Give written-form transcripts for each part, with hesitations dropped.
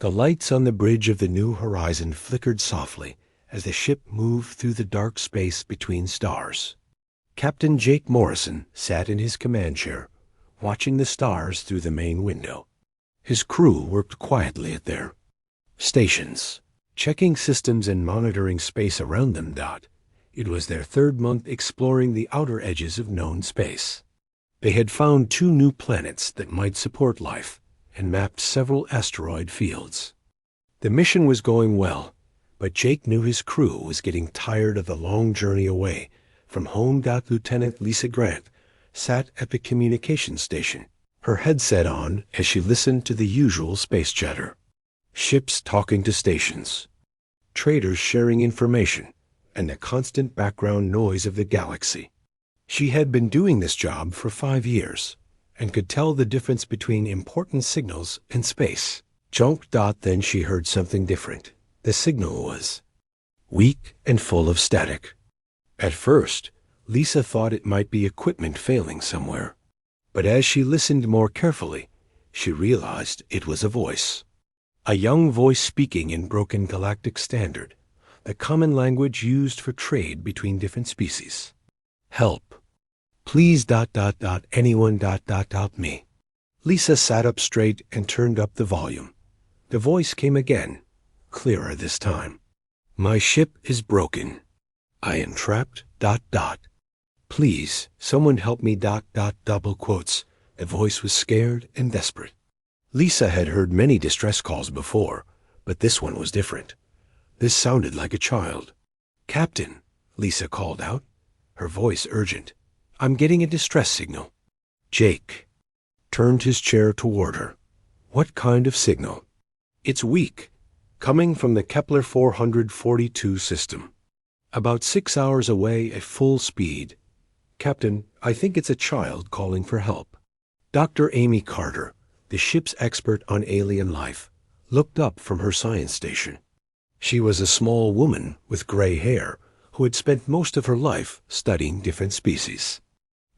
The lights on the bridge of the New Horizon flickered softly as the ship moved through the dark space between stars. Captain Jake Morrison sat in his command chair, watching the stars through the main window. His crew worked quietly at their stations, checking systems and monitoring space around them. It was their third month exploring the outer edges of known space. They had found 2 new planets that might support life and mapped several asteroid fields. The mission was going well, but Jake knew his crew was getting tired of the long journey away from home. Lieutenant Lisa Grant sat at the communications station, her headset on as she listened to the usual space chatter. Ships talking to stations, traders sharing information, and the constant background noise of the galaxy. She had been doing this job for 5 years and could tell the difference between important signals and space. Chunk. Then she heard something different. The signal was weak and full of static. At first, Lisa thought it might be equipment failing somewhere, but as she listened more carefully, she realized it was a voice. A young voice speaking in broken Galactic Standard, the common language used for trade between different species. Help. Please. Anyone. Help me. Lisa sat up straight and turned up the volume. The voice came again, clearer this time. My ship is broken. I am trapped. Please, someone help me. Double quotes. The voice was scared and desperate. Lisa had heard many distress calls before, but this one was different. This sounded like a child. Captain, Lisa called out, her voice urgent. I'm getting a distress signal. Jake turned his chair toward her. What kind of signal? It's weak, coming from the Kepler 442 system. About 6 hours away at full speed. Captain, I think it's a child calling for help. Dr. Amy Carter, the ship's expert on alien life, looked up from her science station. She was a small woman with gray hair who had spent most of her life studying different species.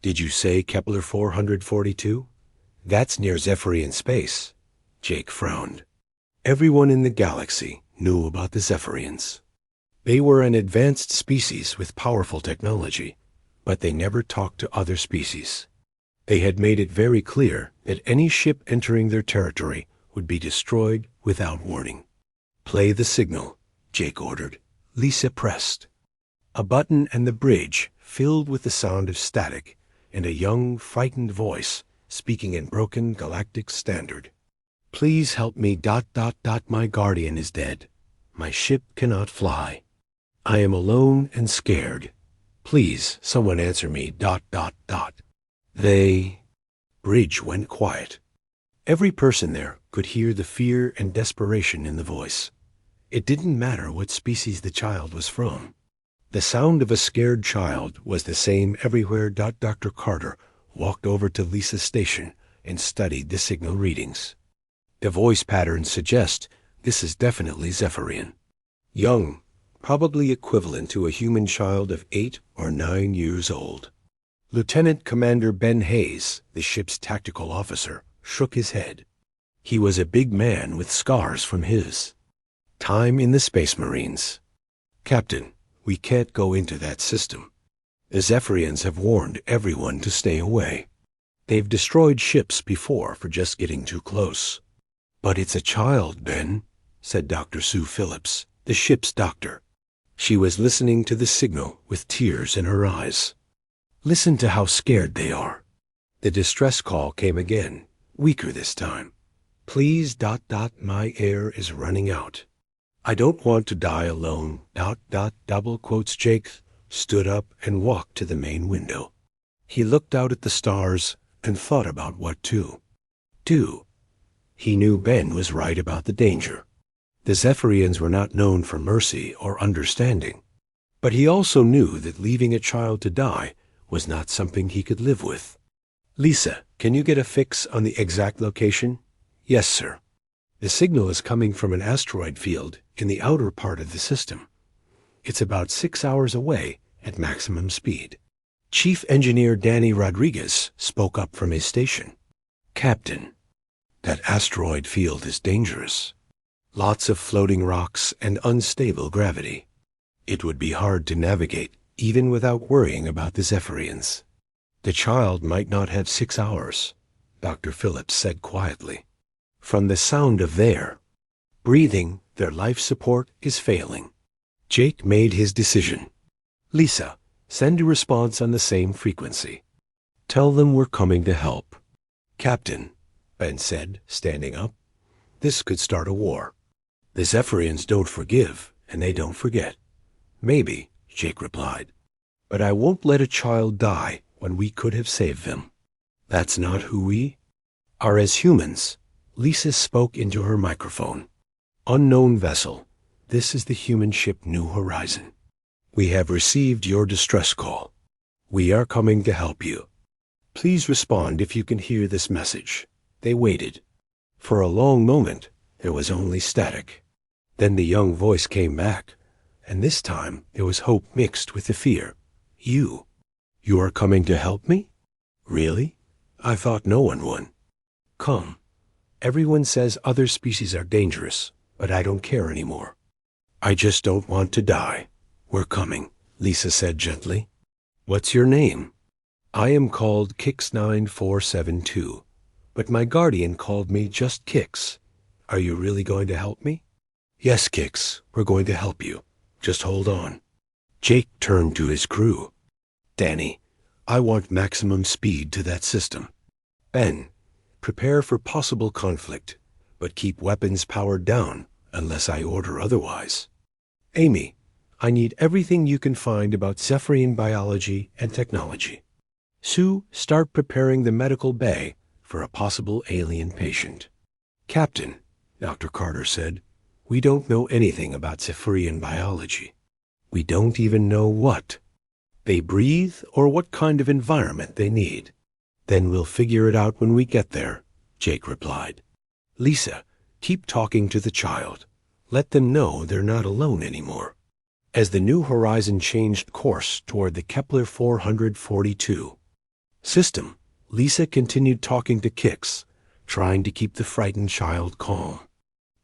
Did you say Kepler 442? That's near Zephyrian space. Jake frowned. Everyone in the galaxy knew about the Zephyrians. They were an advanced species with powerful technology, but they never talked to other species. They had made it very clear that any ship entering their territory would be destroyed without warning. Play the signal, Jake ordered. Lisa pressed. A button and the bridge filled with the sound of static and a young, frightened voice speaking in broken Galactic Standard. Please help me. My guardian is dead. My ship cannot fly. I am alone and scared. Please, someone answer me. They... Bridge went quiet. Every person there could hear the fear and desperation in the voice. It didn't matter what species the child was from. The sound of a scared child was the same everywhere. Dr. Carter walked over to Lisa's station and studied the signal readings. The voice patterns suggest this is definitely Zephyrian. Young, probably equivalent to a human child of 8 or 9 years old. Lieutenant Commander Ben Hayes, the ship's tactical officer, shook his head. He was a big man with scars from his time in the Space Marines. Captain, we can't go into that system. The Zephyrians have warned everyone to stay away. They've destroyed ships before for just getting too close. But it's a child, Ben, said Dr. Sue Phillips, the ship's doctor. She was listening to the signal with tears in her eyes. Listen to how scared they are. The distress call came again, weaker this time. Please. My air is running out. I don't want to die alone. Double quotes. Jake stood up and walked to the main window. He looked out at the stars and thought about what to do. He knew Ben was right about the danger. The Zephyrians were not known for mercy or understanding. But he also knew that leaving a child to die was not something he could live with. Lisa, can you get a fix on the exact location? Yes, sir. The signal is coming from an asteroid field in the outer part of the system. It's about 6 hours away at maximum speed. Chief Engineer Danny Rodriguez spoke up from his station. Captain, that asteroid field is dangerous. Lots of floating rocks and unstable gravity. It would be hard to navigate, even without worrying about the Zephyrians. The child might not have 6 hours, Dr. Phillips said quietly. From the sound of their breathing, their life support is failing. Jake made his decision. Lisa, send a response on the same frequency. Tell them we're coming to help. Captain, Ben said, standing up, this could start a war. The Zephyrians don't forgive, and they don't forget. Maybe, Jake replied, but I won't let a child die when we could have saved them. That's not who we are as humans. Lisa spoke into her microphone. Unknown vessel, this is the human ship New Horizon. We have received your distress call. We are coming to help you. Please respond if you can hear this message. They waited. For a long moment, there was only static. Then the young voice came back, and this time there was hope mixed with the fear. You are coming to help me? Really? I thought no one would. Come. Everyone says other species are dangerous, but I don't care anymore. I just don't want to die. We're coming, Lisa said gently. What's your name? I am called Kix9472, but my guardian called me just Kix. Are you really going to help me? Yes, Kix, we're going to help you. Just hold on. Jake turned to his crew. Danny, I want maximum speed to that system. Ben, prepare for possible conflict, but keep weapons powered down unless I order otherwise. Amy, I need everything you can find about Zephyrian biology and technology. Sue, start preparing the medical bay for a possible alien patient. Captain, Dr. Carter said, we don't know anything about Zephyrian biology. We don't even know what they breathe or what kind of environment they need. Then we'll figure it out when we get there, Jake replied. Lisa, keep talking to the child. Let them know they're not alone anymore. As the New Horizon changed course toward the Kepler 442 system, Lisa continued talking to Kix, trying to keep the frightened child calm.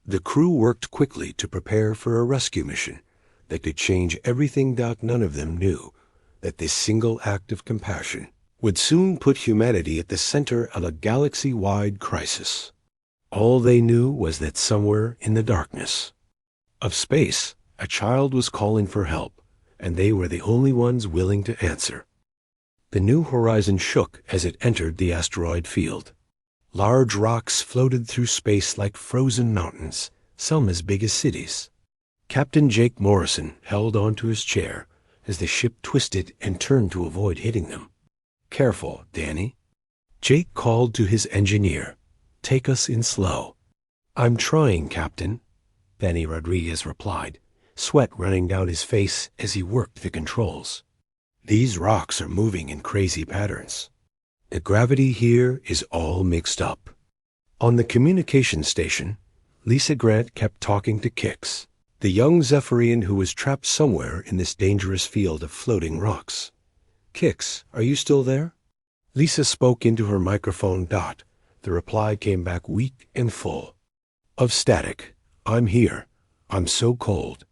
The crew worked quickly to prepare for a rescue mission that could change everything. None of them knew that this single act of compassion would soon put humanity at the center of a galaxy-wide crisis. All they knew was that somewhere in the darkness of space, a child was calling for help, and they were the only ones willing to answer. The New Horizon shook as it entered the asteroid field. Large rocks floated through space like frozen mountains, some as big as cities. Captain Jake Morrison held onto his chair as the ship twisted and turned to avoid hitting them. Careful, Danny. Jake called to his engineer. Take us in slow. I'm trying, Captain, Danny Rodriguez replied, sweat running down his face as he worked the controls. These rocks are moving in crazy patterns. The gravity here is all mixed up. On the communication station, Lisa Grant kept talking to Kix, the young Zephyrian who was trapped somewhere in this dangerous field of floating rocks. Kix, are you still there? Lisa spoke into her microphone. The reply came back weak and full of static. I'm here. I'm so cold.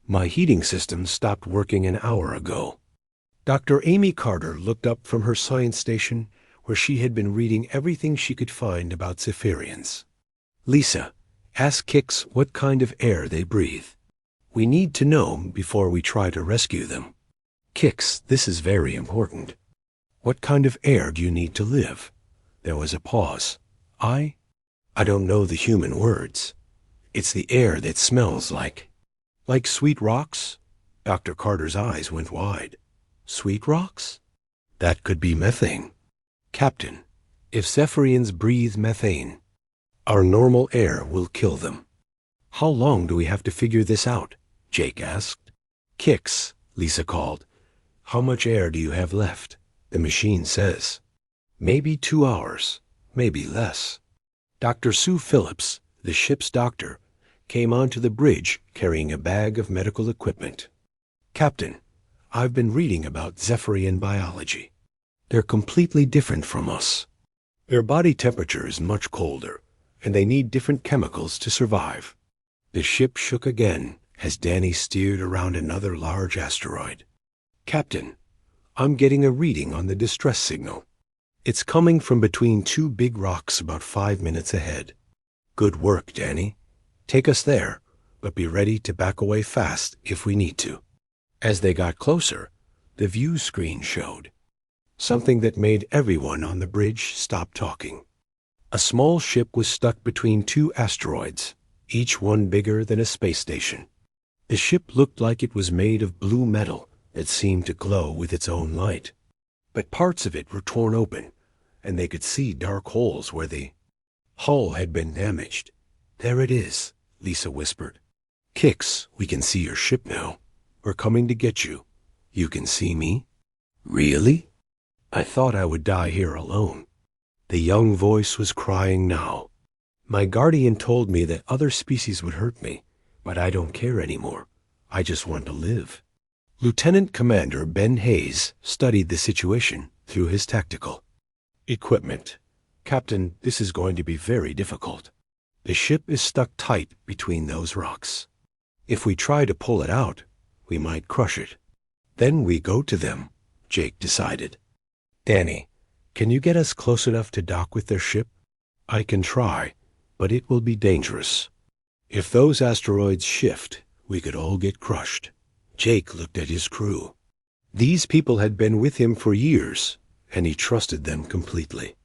My heating system stopped working an hour ago. Dr. Amy Carter looked up from her science station where she had been reading everything she could find about Zephyrians. Lisa, ask Kix what kind of air they breathe. We need to know before we try to rescue them. Kix, this is very important. What kind of air do you need to live? There was a pause. I don't know the human words. It's the air that smells like sweet rocks? Dr. Carter's eyes went wide. Sweet rocks? That could be methane. Captain, if Zephyrians breathe methane, our normal air will kill them. How long do we have to figure this out? Jake asked. Kix, Lisa called. How much air do you have left? The machine says. Maybe 2 hours, maybe less. Dr. Sue Phillips, the ship's doctor, came onto the bridge carrying a bag of medical equipment. Captain, I've been reading about Zephyrian biology. They're completely different from us. Their body temperature is much colder, and they need different chemicals to survive. The ship shook again as Danny steered around another large asteroid. "Captain, I'm getting a reading on the distress signal. It's coming from between two big rocks about 5 minutes ahead." "Good work, Danny. Take us there, but be ready to back away fast if we need to." As they got closer, the view screen showed something that made everyone on the bridge stop talking. A small ship was stuck between two asteroids, each one bigger than a space station. The ship looked like it was made of blue metal that seemed to glow with its own light. But parts of it were torn open, and they could see dark holes where the hull had been damaged. "There it is," Lisa whispered. "Kix, we can see your ship now. We're coming to get you. You can see me?" "Really? I thought I would die here alone." The young voice was crying now. "My guardian told me that other species would hurt me, but I don't care anymore. I just want to live." Lieutenant Commander Ben Hayes studied the situation through his tactical equipment. "Captain, this is going to be very difficult. The ship is stuck tight between those rocks. If we try to pull it out, we might crush it. Then we go to them," Jake decided. "Danny, can you get us close enough to dock with their ship?" "I can try, but it will be dangerous. If those asteroids shift, we could all get crushed." Jake looked at his crew. These people had been with him for years, and he trusted them completely.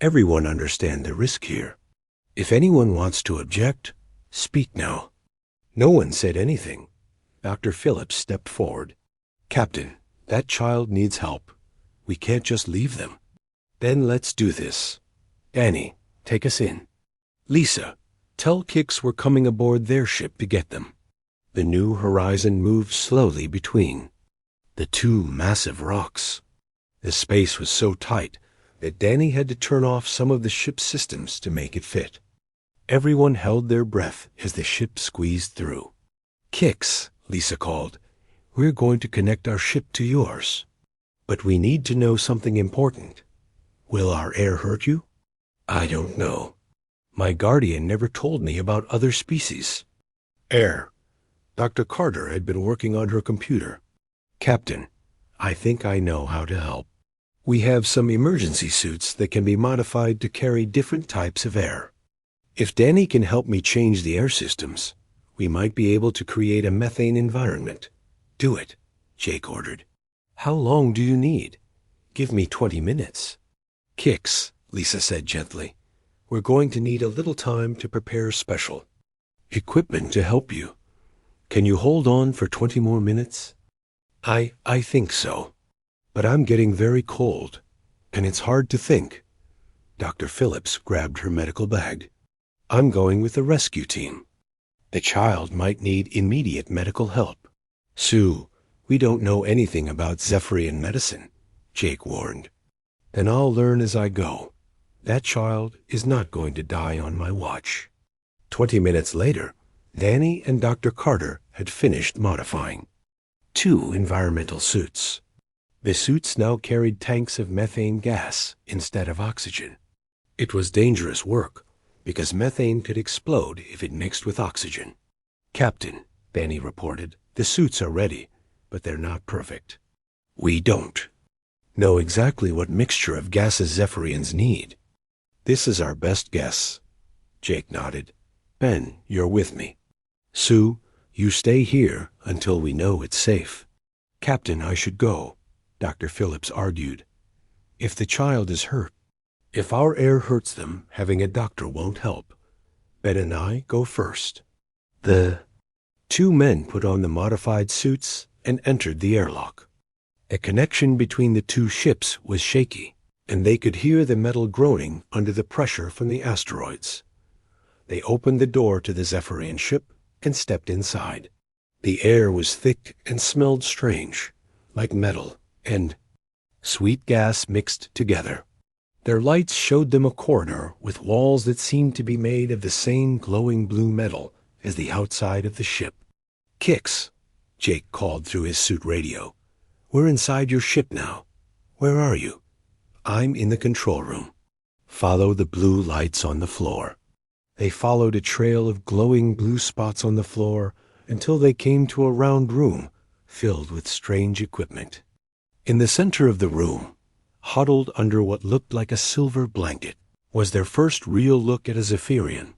Everyone understand the risk here. If anyone wants to object, speak now. No one said anything. Dr. Phillips stepped forward. "Captain, that child needs help. We can't just leave them." "Then let's do this. Danny, take us in. Lisa, tell Kix we're coming aboard their ship to get them." The New Horizon moved slowly between the two massive rocks. The space was so tight that Danny had to turn off some of the ship's systems to make it fit. Everyone held their breath as the ship squeezed through. "Kix," Lisa called, "we're going to connect our ship to yours. But we need to know something important. Will our air hurt you?" "I don't know. My guardian never told me about other species." "Air." Dr. Carter had been working on her computer. "Captain, I think I know how to help. We have some emergency suits that can be modified to carry different types of air. If Danny can help me change the air systems, we might be able to create a methane environment." "Do it," Jake ordered. "How long do you need?" "Give me 20 minutes. "Kix," Lisa said gently, "we're going to need a little time to prepare special equipment to help you. Can you hold on for 20 more minutes?" I think so. But I'm getting very cold, and it's hard to think." Dr. Phillips grabbed her medical bag. "I'm going with the rescue team. The child might need immediate medical help." "Sue, we don't know anything about Zephyrian medicine," Jake warned. "Then I'll learn as I go. That child is not going to die on my watch." 20 minutes later, Danny and Dr. Carter had finished modifying 2 environmental suits. The suits now carried tanks of methane gas instead of oxygen. It was dangerous work, because methane could explode if it mixed with oxygen. "Captain," Danny reported, "the suits are ready, but they're not perfect. We don't know exactly what mixture of gases Zephyrians need." "This is our best guess." Jake nodded. "Ben, you're with me. Sue, you stay here until we know it's safe." "Captain, I should go," Dr. Phillips argued. "If the child is hurt, if our air hurts them, having a doctor won't help. Ben and I go first." The 2 men put on the modified suits and entered the airlock. A connection between the 2 ships was shaky, and they could hear the metal groaning under the pressure from the asteroids. They opened the door to the Zephyrian ship and stepped inside. The air was thick and smelled strange, like metal and sweet gas mixed together. Their lights showed them a corridor with walls that seemed to be made of the same glowing blue metal as the outside of the ship. "Kix," Jake called through his suit radio. "We're inside your ship now. Where are you?" "I'm in the control room." "Follow the blue lights on the floor." They followed a trail of glowing blue spots on the floor until they came to a round room filled with strange equipment. In the center of the room, huddled under what looked like a silver blanket, was their first real look at a Zephyrian.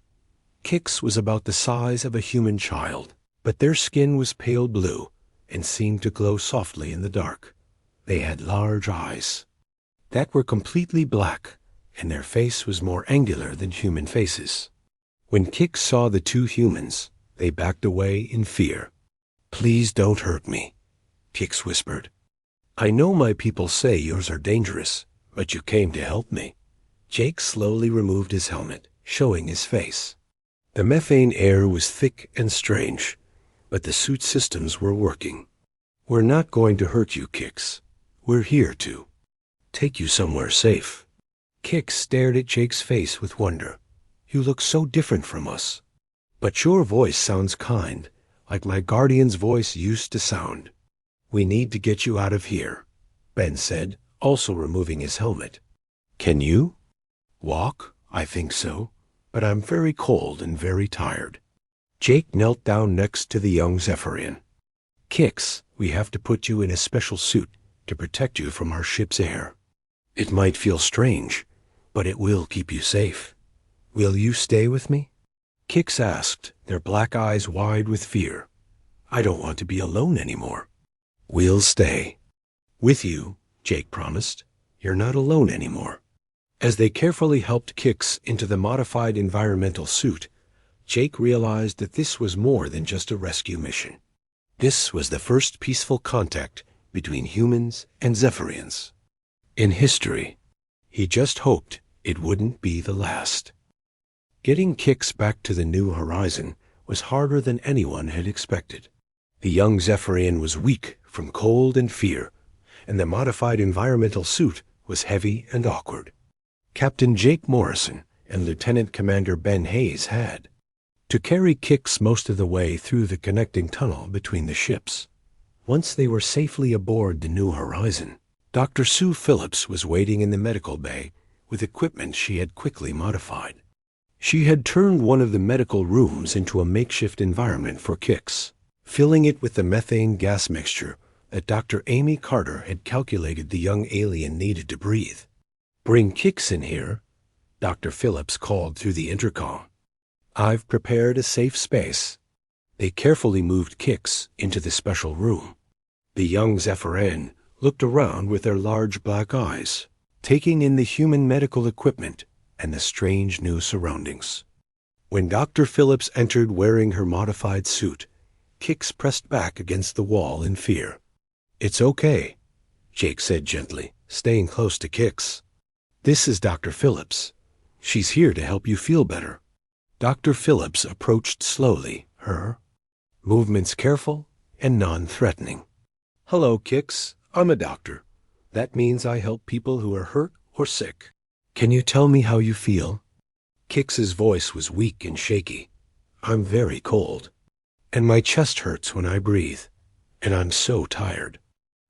Kix was about the size of a human child, but their skin was pale blue and seemed to glow softly in the dark. They had large eyes that were completely black, and their face was more angular than human faces. When Kix saw the two humans, they backed away in fear. "Please don't hurt me," Kix whispered. "I know my people say yours are dangerous, but you came to help me." Jake slowly removed his helmet, showing his face. The methane air was thick and strange, but the suit systems were working. "We're not going to hurt you, Kix. We're here to take you somewhere safe." Kix stared at Jake's face with wonder. "You look so different from us. But your voice sounds kind, like my guardian's voice used to sound." "We need to get you out of here," Ben said, also removing his helmet. "Can you walk?" "I think so, but I'm very cold and very tired." Jake knelt down next to the young Zephyrian. "Kix, we have to put you in a special suit to protect you from our ship's air. It might feel strange, but it will keep you safe. Will you stay with me?" Kix asked, their black eyes wide with fear. "I don't want to be alone anymore." "We'll stay with you," Jake promised. "You're not alone anymore." As they carefully helped Kix into the modified environmental suit, Jake realized that this was more than just a rescue mission. This was the first peaceful contact between humans and Zephyrians in history. He just hoped it wouldn't be the last. Getting Kix back to the New Horizon was harder than anyone had expected. The young Zephyrian was weak from cold and fear, and the modified environmental suit was heavy and awkward. Captain Jake Morrison and Lieutenant Commander Ben Hayes had to carry Kix most of the way through the connecting tunnel between the ships. Once they were safely aboard the New Horizon, Dr. Sue Phillips was waiting in the medical bay with equipment she had quickly modified. She had turned one of the medical rooms into a makeshift environment for Kix, filling it with the methane gas mixture that Dr. Amy Carter had calculated the young alien needed to breathe. "Bring Kix in here," Dr. Phillips called through the intercom. "I've prepared a safe space." They carefully moved Kix into the special room. The young Zephyrian looked around with their large black eyes, taking in the human medical equipment and the strange new surroundings. When Dr. Phillips entered wearing her modified suit, Kix pressed back against the wall in fear. "It's okay," Jake said gently, staying close to Kix. "This is Dr. Phillips. She's here to help you feel better." Dr. Phillips approached slowly, her movements careful and non-threatening. "Hello, Kix. I'm a doctor. That means I help people who are hurt or sick. Can you tell me how you feel?" Kix's voice was weak and shaky. "I'm very cold, and my chest hurts when I breathe, and I'm so tired."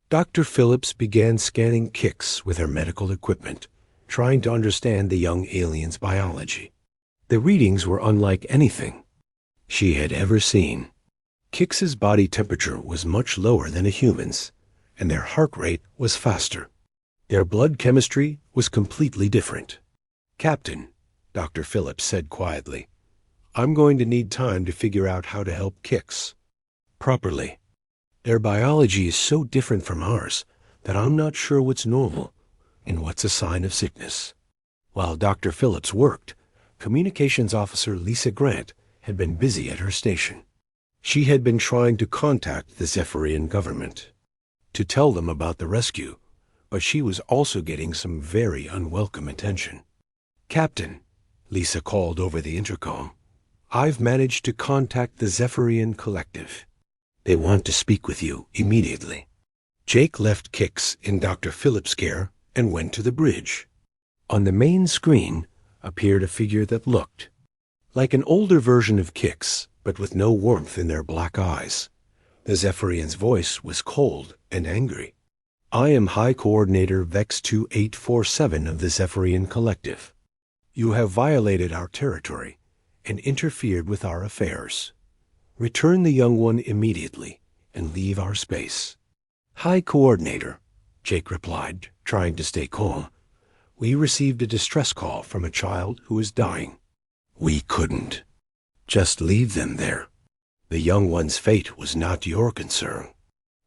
Dr. Phillips began scanning Kix with her medical equipment, trying to understand the young alien's biology. The readings were unlike anything she had ever seen. Kix's body temperature was much lower than a human's, and their heart rate was faster. Their blood chemistry was completely different. "Captain," Dr. Phillips said quietly, "I'm going to need time to figure out how to help Kix properly. Their biology is so different from ours that I'm not sure what's normal and what's a sign of sickness." While Dr. Phillips worked, Communications Officer Lisa Grant had been busy at her station. She had been trying to contact the Zephyrian government to tell them about the rescue, but she was also getting some very unwelcome attention. "Captain," Lisa called over the intercom, "I've managed to contact the Zephyrian Collective. They want to speak with you immediately." Jake left Kix in Dr. Phillips' care and went to the bridge. On the main screen appeared a figure that looked like an older version of Kix, but with no warmth in their black eyes. The Zephyrian's voice was cold and angry. "I am High Coordinator Vex 2847 of the Zephyrian Collective. You have violated our territory, and interfered with our affairs. Return the young one immediately and leave our space." "High Coordinator," Jake replied, trying to stay calm. "We received a distress call from a child who is dying. We couldn't just leave them there. The young one's fate was not your concern.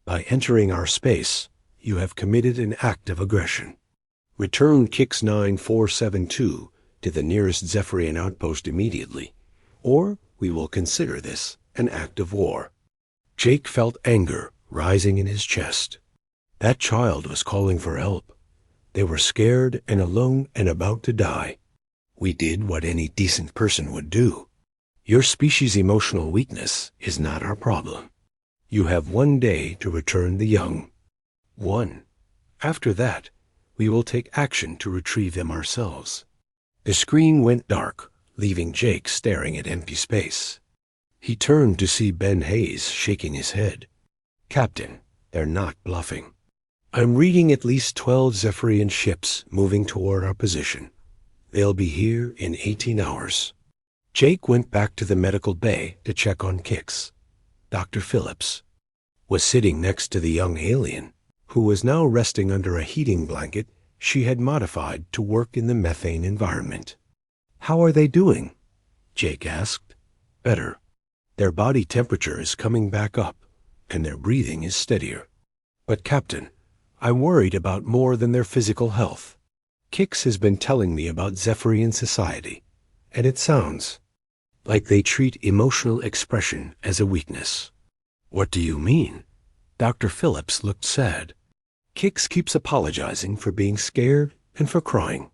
By entering our space, you have committed an act of aggression. Return Kix 9472 to the nearest Zephyrian outpost immediately, or we will consider this an act of war." Jake felt anger rising in his chest. That child was calling for help. They were scared and alone and about to die. We did what any decent person would do. Your species' emotional weakness is not our problem. You have 1 day to return the young. 1. After that, we will take action to retrieve them ourselves. The screen went dark, leaving Jake staring at empty space. He turned to see Ben Hayes shaking his head. "Captain, they're not bluffing. I'm reading at least 12 Zephyrian ships moving toward our position. They'll be here in 18 hours. Jake went back to the medical bay to check on Kix. Dr. Phillips was sitting next to the young alien, who was now resting under a heating blanket she had modified to work in the methane environment. "How are they doing?" Jake asked. "Better. Their body temperature is coming back up, and their breathing is steadier. But, Captain, I'm worried about more than their physical health. Kix has been telling me about Zephyrian society, and it sounds like they treat emotional expression as a weakness." "What do you mean?" Dr. Phillips looked sad. "Kix keeps apologizing for being scared and for crying.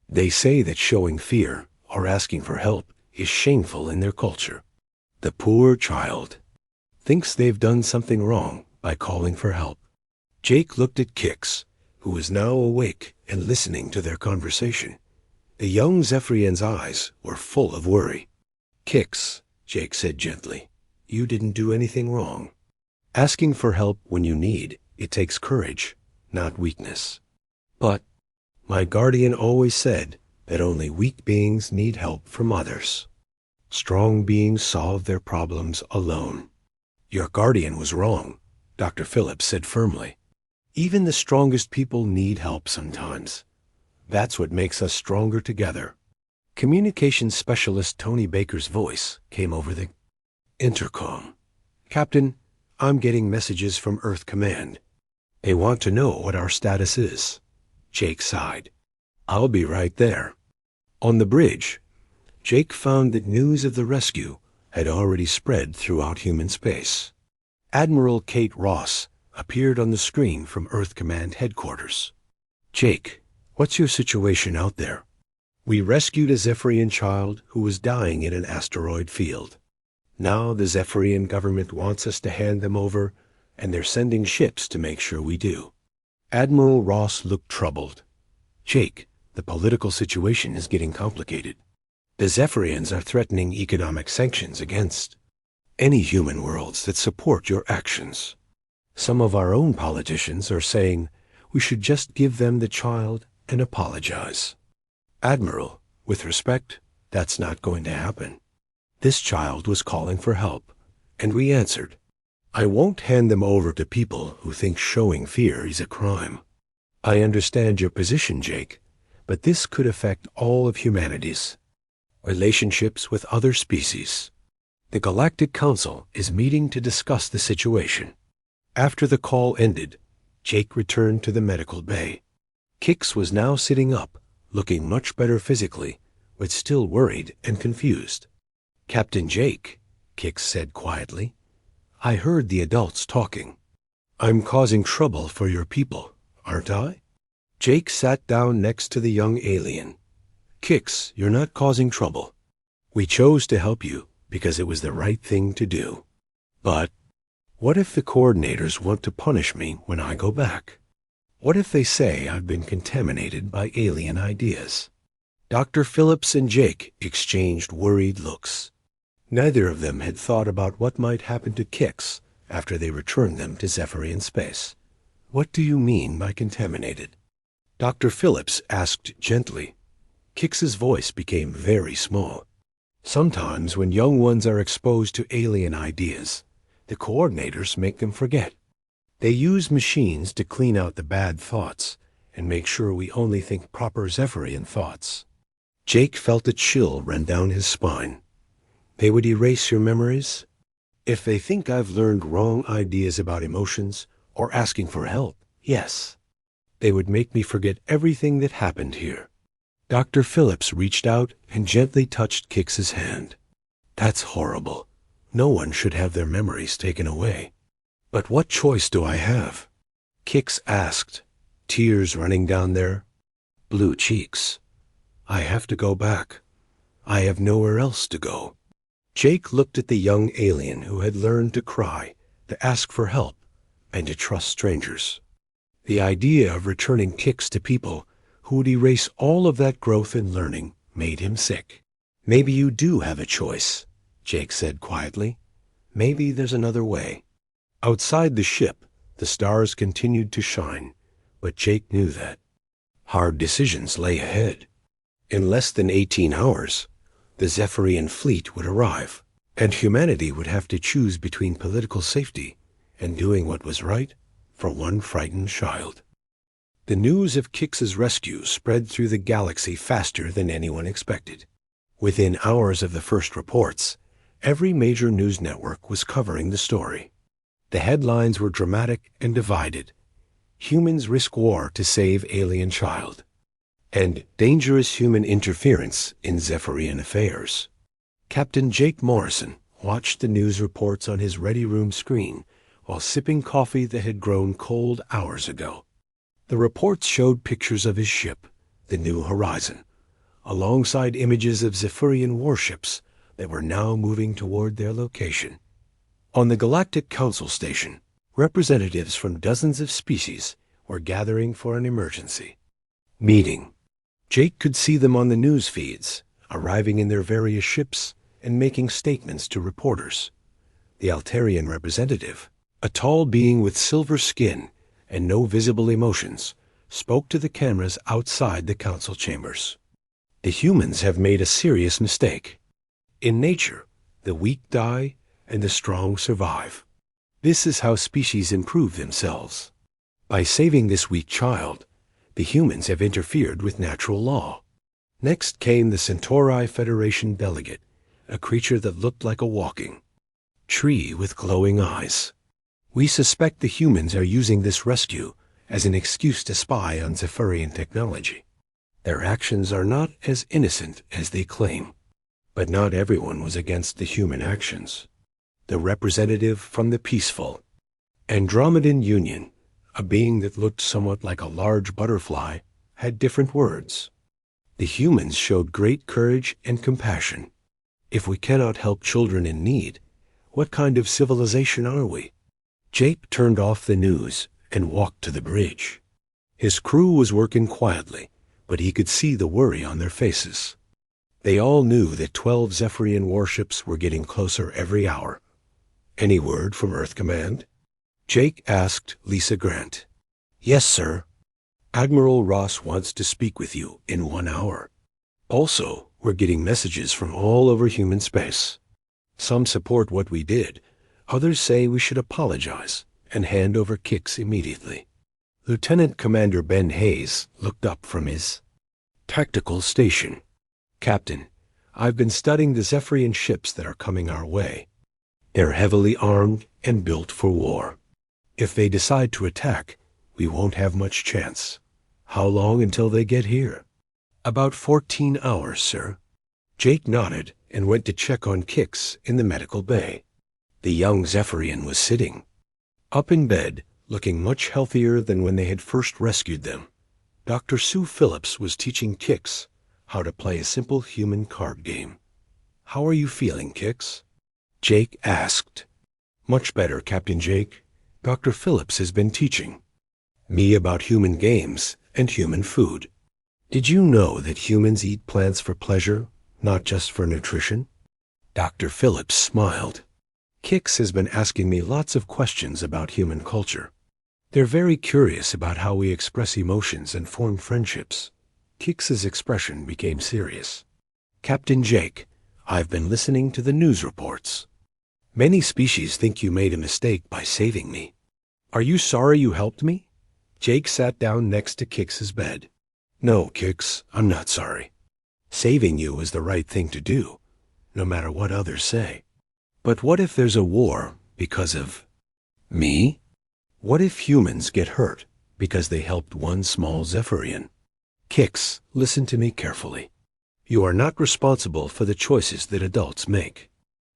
They say that showing fear or asking for help is shameful in their culture. The poor child thinks they've done something wrong by calling for help." Jake looked at Kix, who was now awake and listening to their conversation. The young Zephyrian's eyes were full of worry. "Kix," Jake said gently, "you didn't do anything wrong. Asking for help when you need, it takes courage, not weakness. But my guardian always said that only weak beings need help from others. Strong beings solve their problems alone." "Your guardian was wrong," Dr. Phillips said firmly. "Even the strongest people need help sometimes. That's what makes us stronger together." Communications specialist Tony Baker's voice came over the intercom. "Captain, I'm getting messages from Earth Command. They want to know what our status is." Jake sighed. "I'll be right there." On the bridge, Jake found that news of the rescue had already spread throughout human space. Admiral Kate Ross appeared on the screen from Earth Command headquarters. "Jake, what's your situation out there?" "We rescued a Zephyrian child who was dying in an asteroid field. Now the Zephyrian government wants us to hand them over, and they're sending ships to make sure we do." Admiral Ross looked troubled. "Jake, the political situation is getting complicated. The Zephyrians are threatening economic sanctions against any human worlds that support your actions. Some of our own politicians are saying we should just give them the child and apologize. Admiral, with respect, that's not going to happen. This child was calling for help, and we answered. I won't hand them over to people who think showing fear is a crime. I understand your position, Jake, but this could affect all of humanity's relationships with other species. The Galactic Council is meeting to discuss the situation." After the call ended, Jake returned to the medical bay. Kix was now sitting up, looking much better physically, but still worried and confused. "Captain Jake," Kix said quietly, "I heard the adults talking. I'm causing trouble for your people, aren't I?" Jake sat down next to the young alien. "Kix, you're not causing trouble. We chose to help you because it was the right thing to do. But what if the coordinators want to punish me when I go back? What if they say I've been contaminated by alien ideas?" Dr. Phillips and Jake exchanged worried looks. Neither of them had thought about what might happen to Kix after they returned them to Zephyrian space. "What do you mean by contaminated?" Dr. Phillips asked gently. Kix's voice became very small. Sometimes when young ones are exposed to alien ideas, the coordinators make them forget. They use machines to clean out the bad thoughts and make sure we only think proper Zephyrian thoughts. Jake felt a chill run down his spine. They would erase your memories? If they think I've learned wrong ideas about emotions or asking for help, yes. They would make me forget everything that happened here. Dr. Phillips reached out and gently touched Kix's hand. That's horrible. No one should have their memories taken away. But what choice do I have? Kix asked, tears running down their blue cheeks. I have to go back. I have nowhere else to go. Jake looked at the young alien who had learned to cry, to ask for help, and to trust strangers. The idea of returning Kix to people who would erase all of that growth and learning made him sick. Maybe you do have a choice, Jake said quietly. Maybe there's another way. Outside the ship, the stars continued to shine, but Jake knew that. Hard decisions lay ahead. In less than 18 hours, the Zephyrian fleet would arrive, and humanity would have to choose between political safety and doing what was right for one frightened child. The news of Kix's rescue spread through the galaxy faster than anyone expected. Within hours of the first reports, every major news network was covering the story. The headlines were dramatic and divided. Humans risk war to save alien child. And dangerous human interference in Zephyrian affairs. Captain Jake Morrison watched the news reports on his ready room screen while sipping coffee that had grown cold hours ago. The reports showed pictures of his ship, the New Horizon, alongside images of Zephyrian warships that were now moving toward their location. On the Galactic Council Station, representatives from dozens of species were gathering for an emergency meeting. Jake could see them on the news feeds, arriving in their various ships and making statements to reporters. The Altarian representative, a tall being with silver skin and no visible emotions, spoke to the cameras outside the council chambers. The humans have made a serious mistake. In nature, the weak die and the strong survive. This is how species improve themselves. By saving this weak child, the humans have interfered with natural law. Next came the Centauri Federation delegate, a creature that looked like a walking tree with glowing eyes. We suspect the humans are using this rescue as an excuse to spy on Zephyrian technology. Their actions are not as innocent as they claim. But not everyone was against the human actions. The representative from the peaceful Andromedan Union, a being that looked somewhat like a large butterfly, had different words. The humans showed great courage and compassion. If we cannot help children in need, what kind of civilization are we? Jake turned off the news and walked to the bridge. His crew was working quietly, but he could see the worry on their faces. They all knew that 12 Zephyrian warships were getting closer every hour. Any word from Earth Command? Jake asked Lisa Grant. Yes, sir. Admiral Ross wants to speak with you in 1 hour. Also, we're getting messages from all over human space. Some support what we did. Others say we should apologize and hand over Kix immediately. Lieutenant Commander Ben Hayes looked up from his tactical station. Captain, I've been studying the Zephyrian ships that are coming our way. They're heavily armed and built for war. If they decide to attack, we won't have much chance. How long until they get here? About 14 hours, sir. Jake nodded and went to check on Kix in the medical bay. The young Zephyrian was sitting up in bed, looking much healthier than when they had first rescued them. Dr. Sue Phillips was teaching Kix how to play a simple human card game. How are you feeling, Kix? Jake asked. Much better, Captain Jake. Dr. Phillips has been teaching me about human games and human food. Did you know that humans eat plants for pleasure, not just for nutrition? Dr. Phillips smiled. Kix has been asking me lots of questions about human culture. They're very curious about how we express emotions and form friendships. Kix's expression became serious. Captain Jake, I've been listening to the news reports. Many species think you made a mistake by saving me. Are you sorry you helped me? Jake sat down next to Kix's bed. No, Kix, I'm not sorry. Saving you is the right thing to do, no matter what others say. But what if there's a war because of me? What if humans get hurt because they helped one small Zephyrian? Kix, listen to me carefully. You are not responsible for the choices that adults make.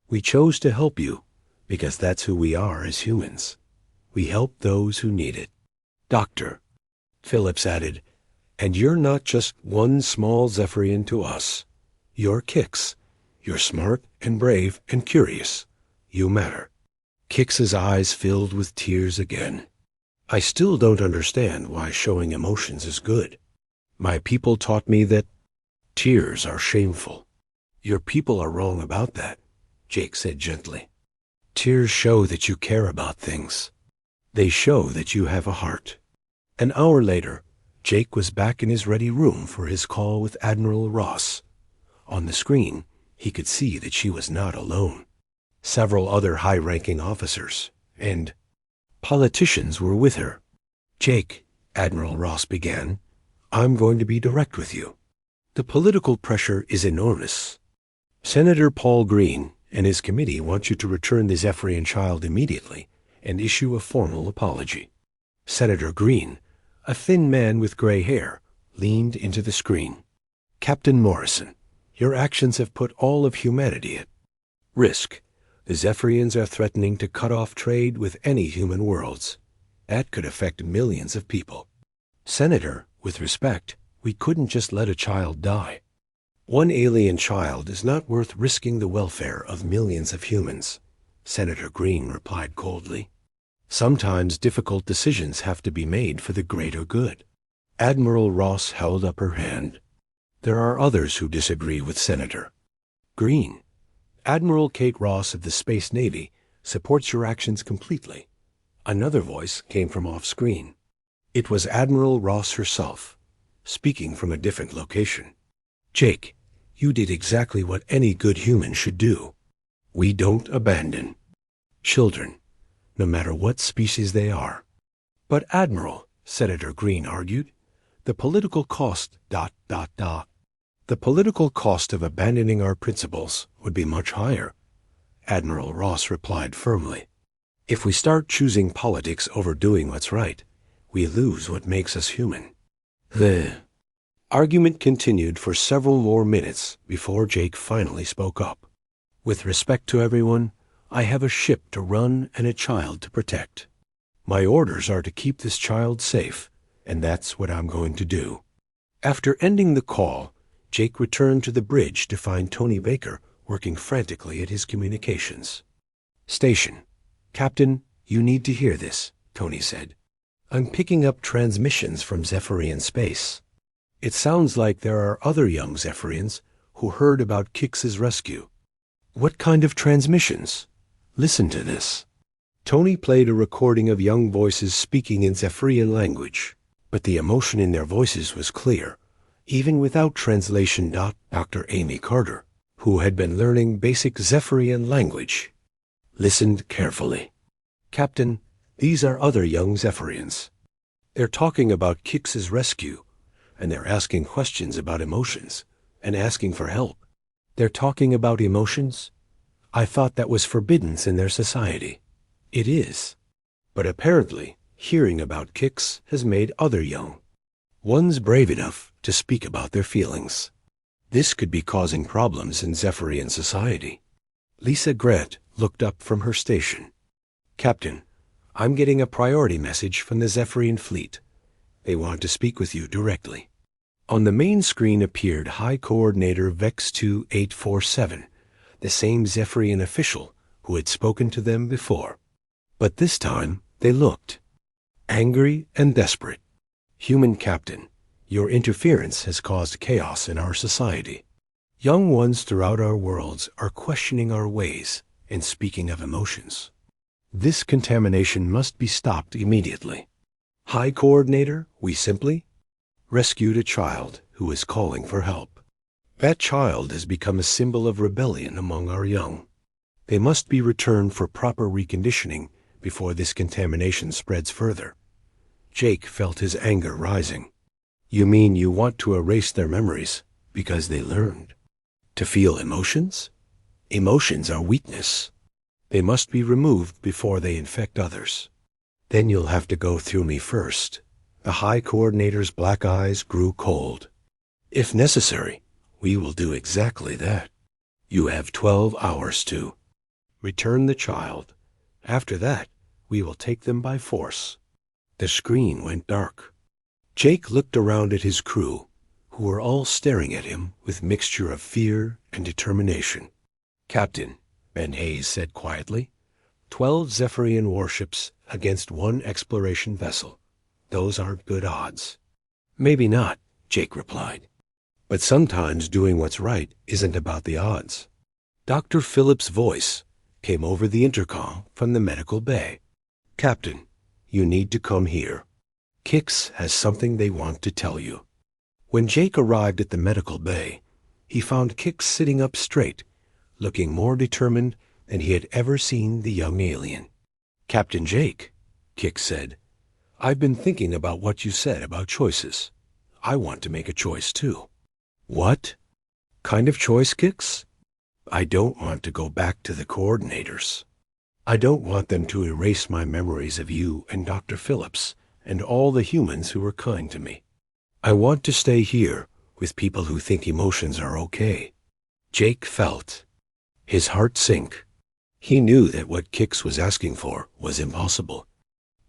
We chose to help you because that's who we are as humans. We help those who need it. Doctor, Phillips added, and you're not just one small Zephyrian to us. You're Kix. You're smart and brave and curious. You matter. Kix's eyes filled with tears again. I still don't understand why showing emotions is good. My people taught me that tears are shameful. Your people are wrong about that, Jake said gently. Tears show that you care about things. They show that you have a heart. An hour later, Jake was back in his ready room for his call with Admiral Ross. On the screen, he could see that she was not alone. Several other high-ranking officers and politicians were with her. Jake, Admiral Ross began, I'm going to be direct with you. The political pressure is enormous. Senator Paul Green and his committee want you to return the Zephyrian child immediately and issue a formal apology. Senator Green, a thin man with gray hair, leaned into the screen. Captain Morrison, your actions have put all of humanity at risk. The Zephyrians are threatening to cut off trade with any human worlds. That could affect millions of people. Senator, with respect, we couldn't just let a child die. One alien child is not worth risking the welfare of millions of humans, Senator Green replied coldly. Sometimes difficult decisions have to be made for the greater good. Admiral Ross held up her hand. There are others who disagree with Senator Green. Admiral Kate Ross of the Space Navy supports your actions completely. Another voice came from off-screen. It was Admiral Ross herself, speaking from a different location. Jake, you did exactly what any good human should do. We don't abandon children, no matter what species they are. But Admiral, Senator Green argued, the political cost ... The political cost of abandoning our principles would be much higher, Admiral Ross replied firmly. If we start choosing politics over doing what's right, we lose what makes us human. The argument continued for several more minutes before Jake finally spoke up. With respect to everyone, I have a ship to run and a child to protect. My orders are to keep this child safe, and that's what I'm going to do. After ending the call, Jake returned to the bridge to find Tony Baker working frantically at his communications. Station. Captain, you need to hear this, Tony said. I'm picking up transmissions from Zephyrian space. It sounds like there are other young Zephyrians who heard about Kix's rescue. What kind of transmissions? Listen to this. Tony played a recording of young voices speaking in Zephyrian language, but the emotion in their voices was clear, even without translation. Dr. Amy Carter, who had been learning basic Zephyrian language, listened carefully. Captain, these are other young Zephyrians. They're talking about Kix's rescue, and they're asking questions about emotions and asking for help. They're talking about emotions? I thought that was forbidden in their society. It is. But apparently, hearing about Kix has made other young ones brave enough to speak about their feelings. This could be causing problems in Zephyrian society. Lisa Grant looked up from her station. Captain, I'm getting a priority message from the Zephyrian fleet. They want to speak with you directly. On the main screen appeared High Coordinator Vex 2847, the same Zephyrian official who had spoken to them before. But this time they looked angry and desperate. Human Captain, your interference has caused chaos in our society. Young ones throughout our worlds are questioning our ways and speaking of emotions. This contamination must be stopped immediately. High Coordinator, we simply rescued a child who is calling for help. That child has become a symbol of rebellion among our young. They must be returned for proper reconditioning before this contamination spreads further. Jake felt his anger rising. You mean you want to erase their memories because they learned? To feel emotions? Emotions are weakness. They must be removed before they infect others. Then you'll have to go through me first. The High Coordinator's black eyes grew cold. If necessary, we will do exactly that. You have 12 hours to return the child. After that, we will take them by force. The screen went dark. Jake looked around at his crew, who were all staring at him with mixture of fear and determination. Captain, Ben Hayes said quietly, 12 Zephyrian warships against 1 exploration vessel. Those aren't good odds. Maybe not, Jake replied. But sometimes doing what's right isn't about the odds. Dr. Phillips' voice came over the intercom from the medical bay. Captain, you need to come here. Kix has something they want to tell you. When Jake arrived at the medical bay, he found Kix sitting up straight, looking more determined than he had ever seen the young alien. Captain Jake, Kix said, I've been thinking about what you said about choices. I want to make a choice too. What kind of choice, Kix? I don't want to go back to the coordinators. I don't want them to erase my memories of you and Dr. Phillips and all the humans who were kind to me. I want to stay here with people who think emotions are okay. Jake felt his heart sink. He knew that what Kix was asking for was impossible.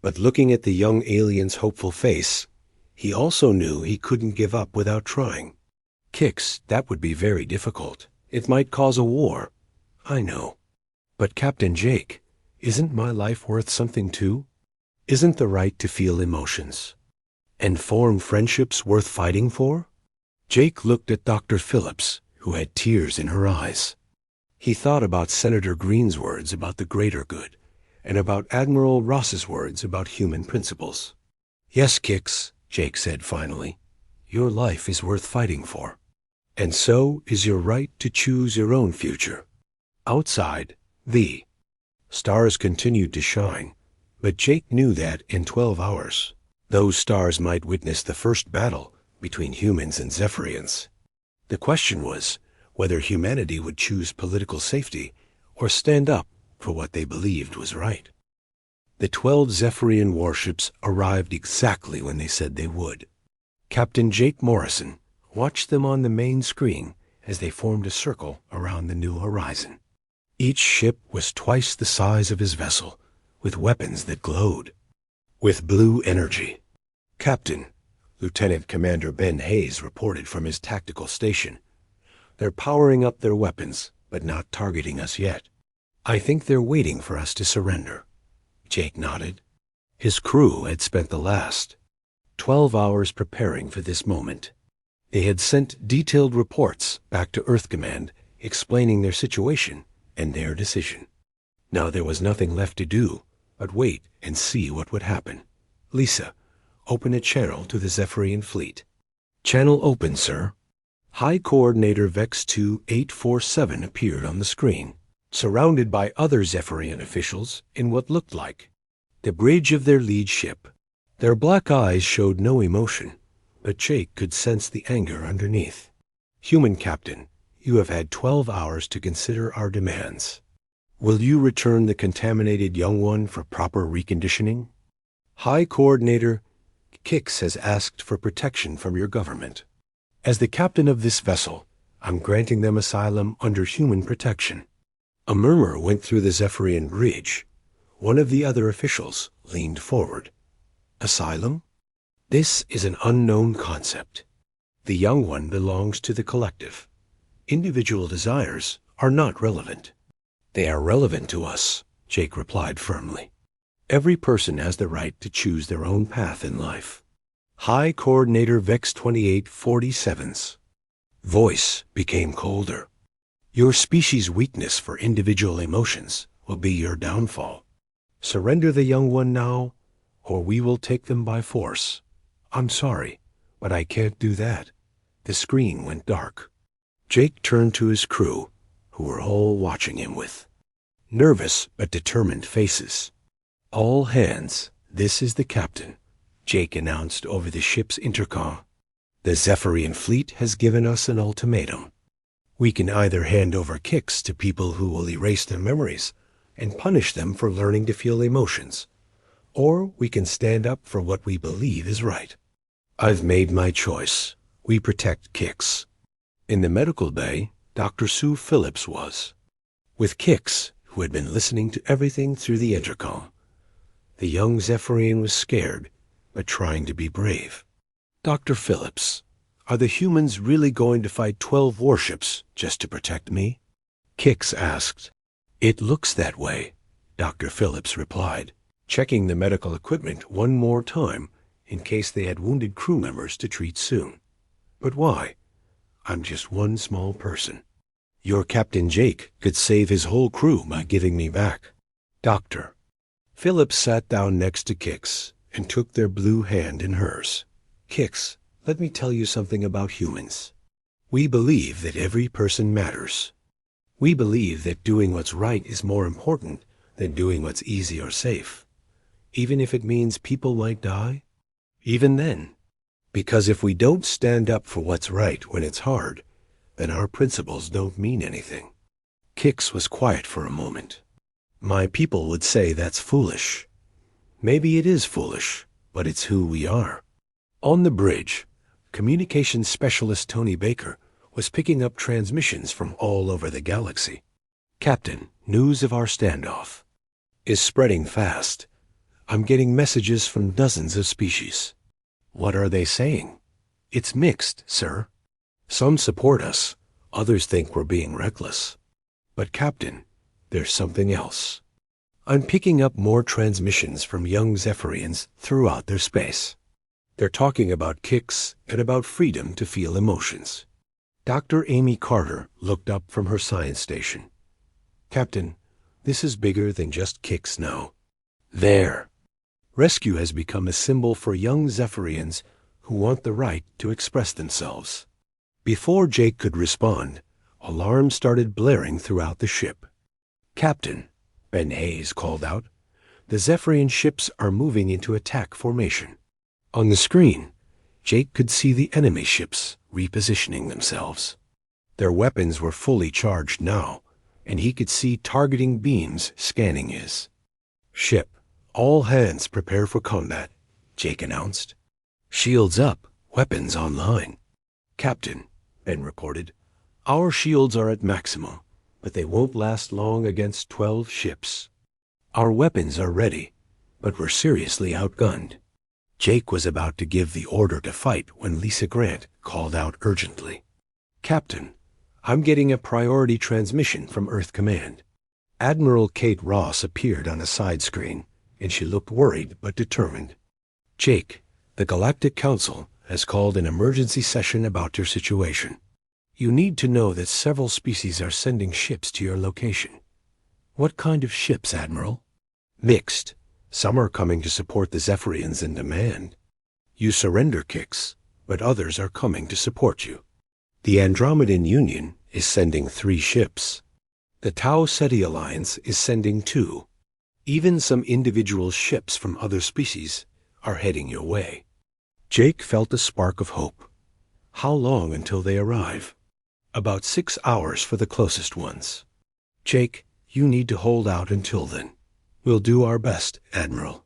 But looking at the young alien's hopeful face, he also knew he couldn't give up without trying. Kix, that would be very difficult. It might cause a war. I know. But Captain Jake, isn't my life worth something too? Isn't the right to feel emotions and form friendships worth fighting for? Jake looked at Dr. Phillips, who had tears in her eyes. He thought about Senator Green's words about the greater good, and about Admiral Ross's words about human principles. Yes, Kix, Jake said finally, your life is worth fighting for. And so is your right to choose your own future. Outside, the stars continued to shine, but Jake knew that in 12 hours, those stars might witness the first battle between humans and Zephyrians. The question was whether humanity would choose political safety or stand up for what they believed was right. The 12 Zephyrian warships arrived exactly when they said they would. Captain Jake Morrison watched them on the main screen as they formed a circle around the new horizon. Each ship was twice the size of his vessel, with weapons that glowed with blue energy. Captain, Lieutenant Commander Ben Hayes reported from his tactical station. They're powering up their weapons, but not targeting us yet. I think they're waiting for us to surrender. Jake nodded. His crew had spent the last 12 hours preparing for this moment. They had sent detailed reports back to Earth Command explaining their situation and their decision. Now there was nothing left to do but wait and see what would happen. Lisa, open a channel to the Zephyrian fleet. Channel open, sir. High Coordinator Vex 2847 appeared on the screen, surrounded by other Zephyrian officials in what looked like the bridge of their lead ship. Their black eyes showed no emotion, but Jake could sense the anger underneath. Human Captain, you have had 12 hours to consider our demands. Will you return the contaminated young one for proper reconditioning? High Coordinator Kix has asked for protection from your government. As the captain of this vessel, I'm granting them asylum under human protection. A murmur went through the Zephyrian bridge. One of the other officials leaned forward. Asylum? This is an unknown concept. The young one belongs to the collective. Individual desires are not relevant. They are relevant to us, Jake replied firmly. Every person has the right to choose their own path in life. High Coordinator Vex 2847's voice became colder. Your species' weakness for individual emotions will be your downfall. Surrender the young one now, or we will take them by force. I'm sorry, but I can't do that. The screen went dark. Jake turned to his crew, who were all watching him with nervous but determined faces. "All hands, this is the captain," Jake announced over the ship's intercom. "The Zephyrian fleet has given us an ultimatum. We can either hand over kicks to people who will erase their memories and punish them for learning to feel emotions, or we can stand up for what we believe is right. I've made my choice. We protect Kix." In the medical bay, Dr. Sue Phillips was with Kix, who had been listening to everything through the intercom. The young Zephyrian was scared, but trying to be brave. "Dr. Phillips, are the humans really going to fight 12 warships just to protect me?" Kix asked. "It looks that way," Dr. Phillips replied, checking the medical equipment one more time in case they had wounded crew members to treat soon. "But why? I'm just one small person. Your Captain Jake could save his whole crew by giving me back." Doctor Phillips sat down next to Kix and took their blue hand in hers. "Kix, let me tell you something about humans. We believe that every person matters. We believe that doing what's right is more important than doing what's easy or safe, even if it means people might die. Even then, because if we don't stand up for what's right when it's hard, then our principles don't mean anything." Kix was quiet for a moment. "My people would say that's foolish. Maybe it is foolish, but it's who we are." On the bridge, communications specialist Tony Baker was picking up transmissions from all over the galaxy. "Captain, news of our standoff is spreading fast. I'm getting messages from dozens of species." "What are they saying?" "It's mixed, sir. Some support us, others think we're being reckless. But Captain, there's something else. I'm picking up more transmissions from young Zephyrians throughout their space. They're talking about kicks and about freedom to feel emotions." Dr. Amy Carter looked up from her science station. "Captain, this is bigger than just kicks now. There. Rescue has become a symbol for young Zephyrians who want the right to express themselves." Before Jake could respond, alarms started blaring throughout the ship. "Captain," Ben Hayes called out, "the Zephyrian ships are moving into attack formation." On the screen, Jake could see the enemy ships repositioning themselves. Their weapons were fully charged now, and he could see targeting beams scanning his ship. "All hands prepare for combat," Jake announced. "Shields up, weapons online." "Captain," Ben reported, "our shields are at maximum, but they won't last long against 12 ships. Our weapons are ready, but we're seriously outgunned." Jake was about to give the order to fight when Lisa Grant called out urgently. "Captain, I'm getting a priority transmission from Earth Command." Admiral Kate Ross appeared on a side screen, and she looked worried but determined. "Jake, the Galactic Council has called an emergency session about your situation. You need to know that several species are sending ships to your location." "What kind of ships, Admiral?" "Mixed. Some are coming to support the Zephyrians in demand. You surrender kicks, but others are coming to support you. The Andromedan Union is sending 3 ships. The Tau Ceti Alliance is sending 2. Even some individual ships from other species are heading your way." Jake felt a spark of hope. "How long until they arrive?" "About 6 hours for the closest ones." "Jake, you need to hold out until then." "We'll do our best, Admiral."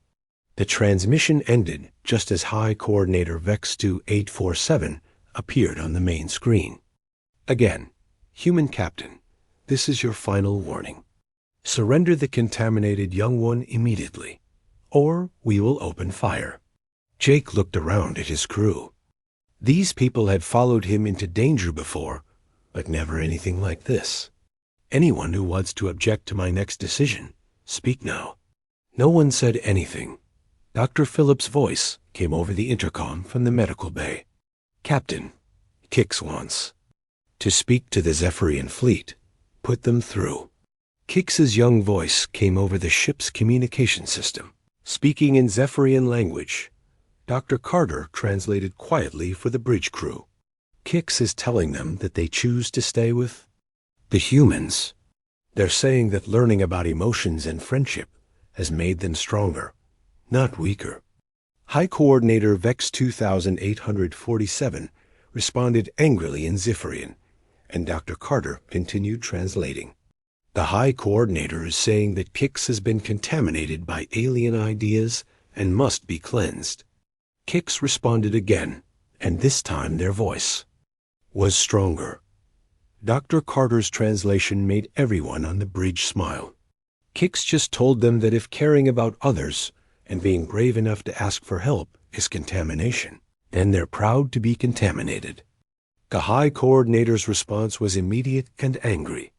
The transmission ended just as High Coordinator Vex-2 847 appeared on the main screen. "Again, Human Captain, this is your final warning. Surrender the contaminated young one immediately, or we will open fire." Jake looked around at his crew. These people had followed him into danger before, but never anything like this. "Anyone who wants to object to my next decision, speak now." No one said anything. Dr. Phillips' voice came over the intercom from the medical bay. "Captain, Kix wants to speak to the Zephyrian fleet. Put them through." Kix's young voice came over the ship's communication system. Speaking in Zephyrian language, Dr. Carter translated quietly for the bridge crew. Kix is telling them that they choose to stay with the humans. They're saying that learning about emotions and friendship has made them stronger, not weaker. High Coordinator Vex 2847 responded angrily in Zephyrian, and Dr. Carter continued translating. The High Coordinator is saying that Kix has been contaminated by alien ideas and must be cleansed. Kix responded again, and this time their voice was stronger. Dr. Carter's translation made everyone on the bridge smile. Kix just told them that if caring about others and being brave enough to ask for help is contamination, then they're proud to be contaminated. The High Coordinator's response was immediate and angry.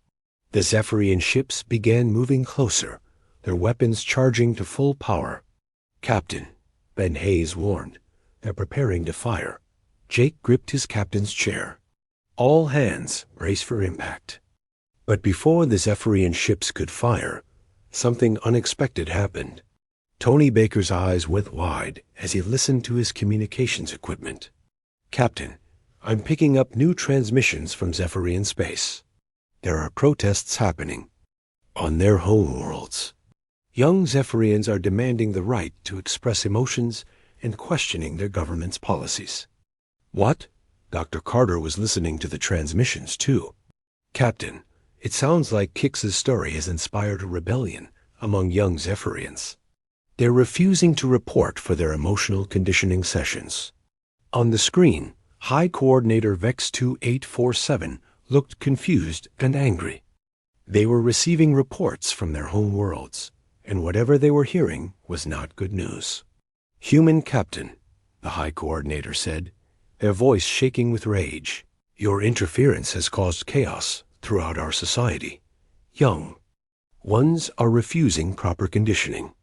The Zephyrian ships began moving closer, their weapons charging to full power. "Captain," Ben Hayes warned, "they're preparing to fire." Jake gripped his captain's chair. "All hands, brace for impact." But before the Zephyrian ships could fire, something unexpected happened. Tony Baker's eyes went wide as he listened to his communications equipment. "Captain, I'm picking up new transmissions from Zephyrian space. There are protests happening on their home worlds. Young Zephyrians are demanding the right to express emotions and questioning their government's policies." "What?" Dr. Carter was listening to the transmissions, too. "Captain, it sounds like Kix's story has inspired a rebellion among young Zephyrians. They're refusing to report for their emotional conditioning sessions." On the screen, High Coordinator Vex 2847 looked confused and angry. They were receiving reports from their home worlds, and whatever they were hearing was not good news. "Human Captain," the High Coordinator said, their voice shaking with rage, "your interference has caused chaos throughout our society. Young ones are refusing proper conditioning.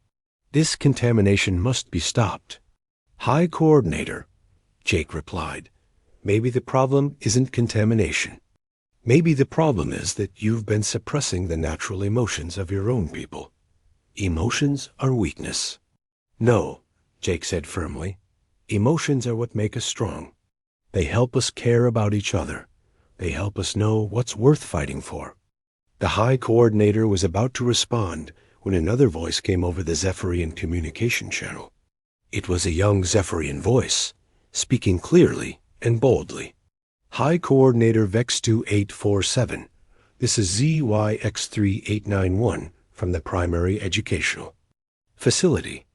This contamination must be stopped." "High Coordinator," Jake replied, "maybe the problem isn't contamination. Maybe the problem is that you've been suppressing the natural emotions of your own people. Emotions are weakness." "No," Jake said firmly. "Emotions are what make us strong. They help us care about each other. They help us know what's worth fighting for." The High Coordinator was about to respond when another voice came over the Zephyrian communication channel. It was a young Zephyrian voice, speaking clearly and boldly. "High Coordinator Vex 2847, this is ZYX3891 from the Primary Educational Facility.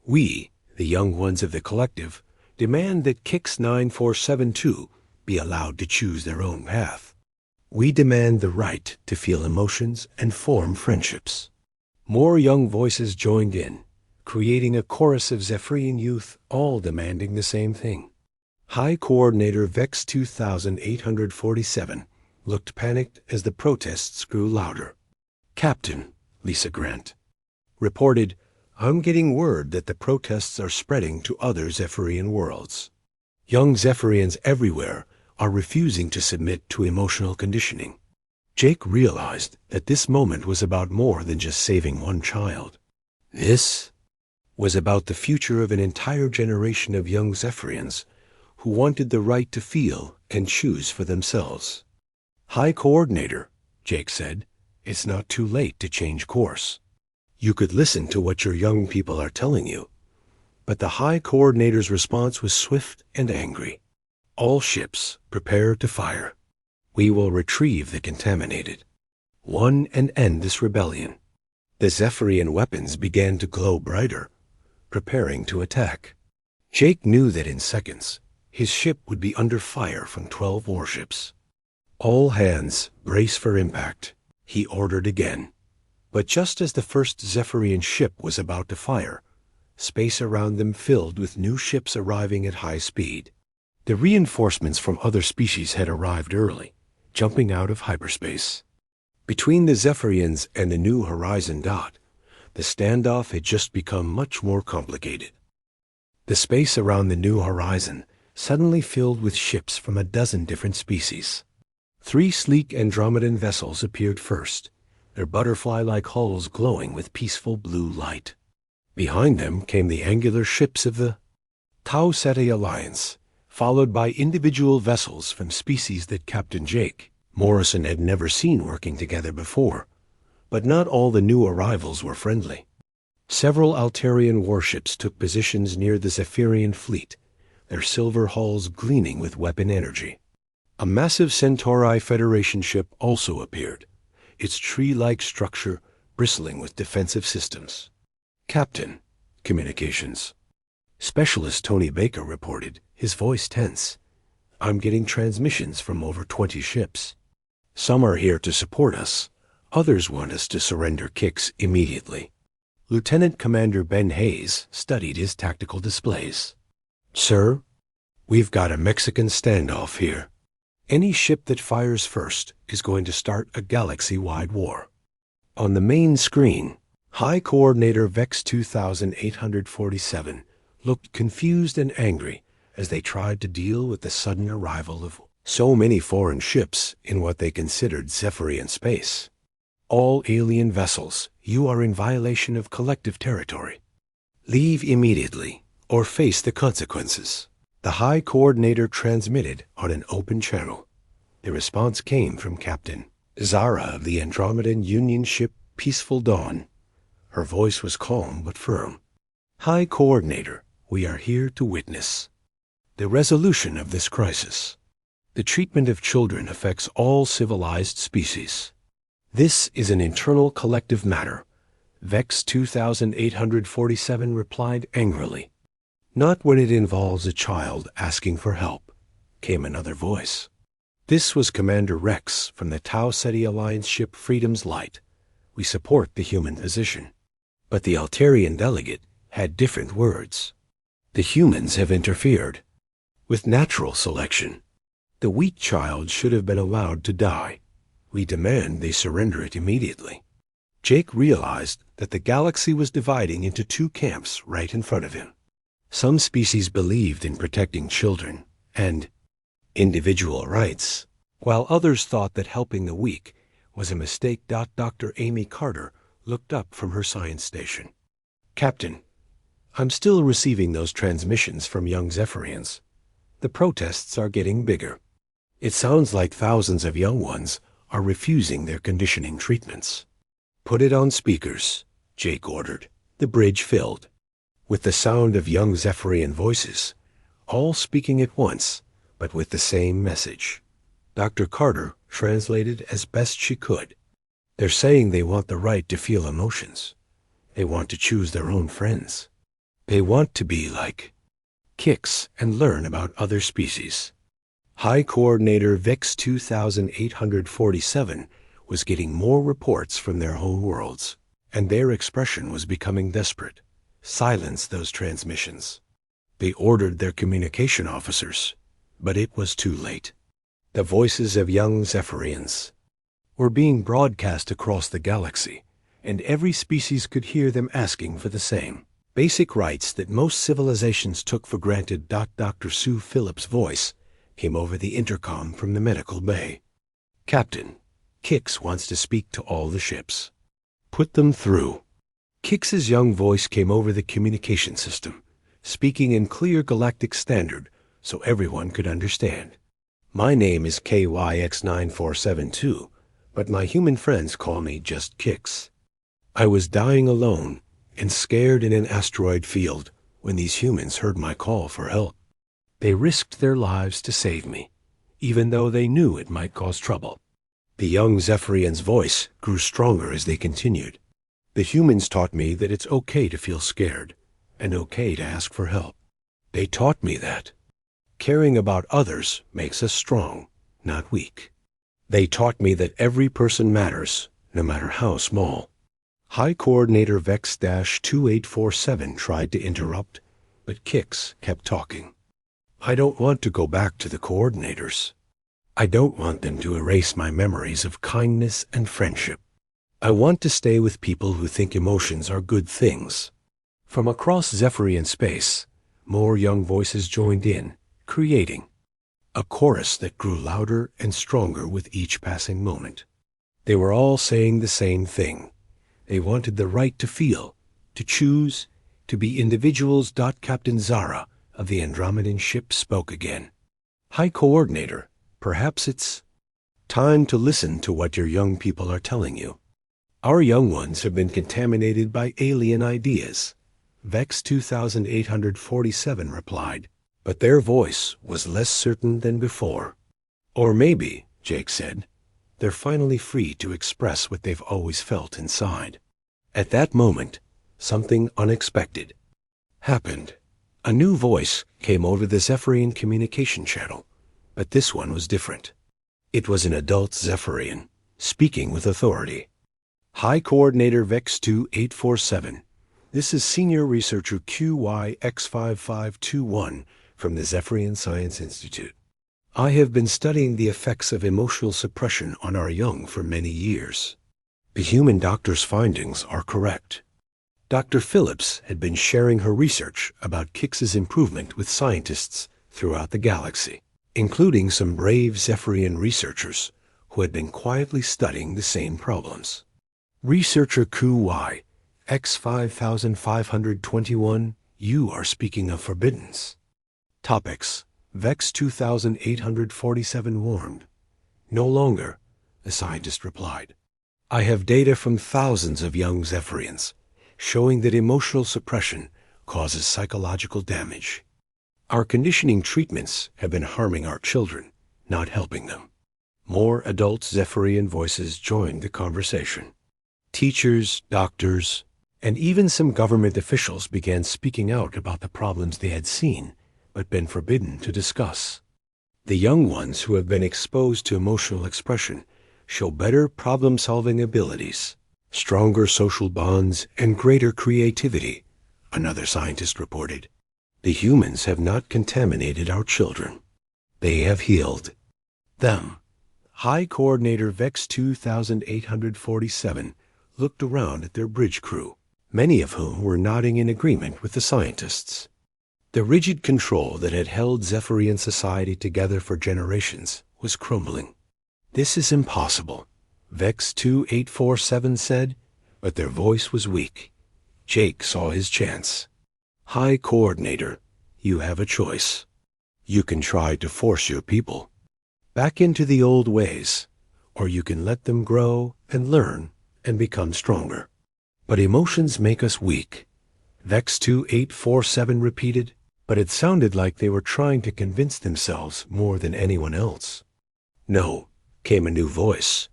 We, the young ones of the collective, demand that Kix 9472 be allowed to choose their own path. We demand the right to feel emotions and form friendships." More young voices joined in, creating a chorus of Zephyrian youth, all demanding the same thing. High Coordinator Vex 2847 looked panicked as the protests grew louder. "Captain," Lisa Grant reported, "I'm getting word that the protests are spreading to other Zephyrian worlds. Young Zephyrians everywhere are refusing to submit to emotional conditioning." Jake realized that this moment was about more than just saving one child. This was about the future of an entire generation of young Zephyrians who wanted the right to feel and choose for themselves. "High Coordinator," Jake said, "it's not too late to change course. You could listen to what your young people are telling you." But the High Coordinator's response was swift and angry. "All ships, prepare to fire. We will retrieve the contaminated one and end this rebellion." The Zephyrian weapons began to glow brighter, preparing to attack. Jake knew that in seconds, his ship would be under fire from 12 warships. "All hands, brace for impact," he ordered again. But just as the first Zephyrian ship was about to fire, space around them filled with new ships arriving at high speed. The reinforcements from other species had arrived early, jumping out of hyperspace. Between the Zephyrians and the New Horizon dot, the standoff had just become much more complicated. The space around the New Horizon suddenly filled with ships from a dozen different species. 3 sleek Andromedan vessels appeared first, their butterfly-like hulls glowing with peaceful blue light. Behind them came the angular ships of the Tau Ceti Alliance, followed by individual vessels from species that Captain Jake Morrison had never seen working together before. But not all the new arrivals were friendly. Several Altarian warships took positions near the Zephyrian fleet, their silver hulls gleaming with weapon energy. A massive Centauri Federation ship also appeared, its tree-like structure bristling with defensive systems. "Captain, communications." Specialist Tony Baker reported, his voice tense. "I'm getting transmissions from over 20 ships. Some are here to support us. Others want us to surrender Kix immediately." Lieutenant Commander Ben Hayes studied his tactical displays. "Sir, we've got a Mexican standoff here. Any ship that fires first is going to start a galaxy-wide war." On the main screen, High Coordinator Vex 2847 looked confused and angry as they tried to deal with the sudden arrival of so many foreign ships in what they considered Zephyrian space. "All alien vessels, you are in violation of collective territory. Leave immediately or face the consequences," the High Coordinator transmitted on an open channel. The response came from Captain Zara of the Andromedan Union ship Peaceful Dawn. Her voice was calm but firm. "High Coordinator, we are here to witness the resolution of this crisis. The treatment of children affects all civilized species. This is an internal collective matter," Vex 2847 replied angrily. "Not when it involves a child asking for help," came another voice. This was Commander Rex from the Tau Ceti Alliance ship Freedom's Light. "We support the human position." But the Altarian delegate had different words. "The humans have interfered with natural selection. The weak child should have been allowed to die. We demand they surrender it immediately." Jake realized that the galaxy was dividing into two camps right in front of him. Some species believed in protecting children and individual rights, while others thought that helping the weak was a mistake. Dr. Amy Carter looked up from her science station. "Captain, I'm still receiving those transmissions from young Zephyrians. The protests are getting bigger. It sounds like thousands of young ones are refusing their conditioning treatments." "Put it on speakers," Jake ordered. The bridge filled with the sound of young Zephyrian voices, all speaking at once, but with the same message. Dr. Carter translated as best she could. "They're saying they want the right to feel emotions. They want to choose their own friends. They want to be like Kix and learn about other species." High Coordinator Vex 2847 was getting more reports from their home worlds, and their expression was becoming desperate. Silence those transmissions. They ordered their communication officers, but it was too late. The voices of young Zephyrians were being broadcast across the galaxy, and every species could hear them asking for the same basic rights that most civilizations took for granted. Dr. Sue Phillips' voice came over the intercom from the medical bay. "Captain, Kix wants to speak to all the ships." "Put them through." Kix's young voice came over the communication system, speaking in clear Galactic standard so everyone could understand. "My name is KYX9472, but my human friends call me just Kix. I was dying alone and scared in an asteroid field when these humans heard my call for help. They risked their lives to save me, even though they knew it might cause trouble." The young Zephyrian's voice grew stronger as they continued. "The humans taught me that it's okay to feel scared and okay to ask for help. They taught me that caring about others makes us strong, not weak. They taught me that every person matters, no matter how small." High Coordinator Vex-2847 tried to interrupt, but Kix kept talking. "I don't want to go back to the coordinators. I don't want them to erase my memories of kindness and friendship. I want to stay with people who think emotions are good things." From across Zephyrian space, more young voices joined in, creating a chorus that grew louder and stronger with each passing moment. They were all saying the same thing. They wanted the right to feel, to choose, to be individuals. Captain Zara of the Andromedan ship spoke again. "High Coordinator, perhaps it's time to listen to what your young people are telling you. Our young ones have been contaminated by alien ideas," Vex 2847 replied, but their voice was less certain than before. "Or maybe," Jake said, "they're finally free to express what they've always felt inside." At that moment, something unexpected happened. A new voice came over the Zephyrian communication channel, but this one was different. It was an adult Zephyrian, speaking with authority. "High Coordinator Vex 2847. This is Senior Researcher QYX5521 from the Zephyrian Science Institute. I have been studying the effects of emotional suppression on our young for many years. The human doctor's findings are correct. Dr. Phillips had been sharing her research about Kix's improvement with scientists throughout the galaxy, including some brave Zephyrian researchers who had been quietly studying the same problems. Researcher QY X5521, you are speaking of forbiddance. Topics: Vex 2847 warned. No longer, the scientist replied. I have data from thousands of young Zephyrians showing that emotional suppression causes psychological damage. Our conditioning treatments have been harming our children, not helping them. More adult Zephyrian voices joined the conversation. Teachers, doctors, and even some government officials began speaking out about the problems they had seen but been forbidden to discuss. The young ones who have been exposed to emotional expression show better problem-solving abilities, stronger social bonds, and greater creativity, another scientist reported. The humans have not contaminated our children. They have healed them. High Coordinator Vex 2847 looked around at their bridge crew, many of whom were nodding in agreement with the scientists. The rigid control that had held Zephyrian society together for generations was crumbling. This is impossible, Vex 2847 said, but their voice was weak. Jake saw his chance. High Coordinator, you have a choice. You can try to force your people back into the old ways, or you can let them grow and learn and become stronger. But emotions make us weak, Vex 2847 repeated, but it sounded like they were trying to convince themselves more than anyone else. No, came a new voice.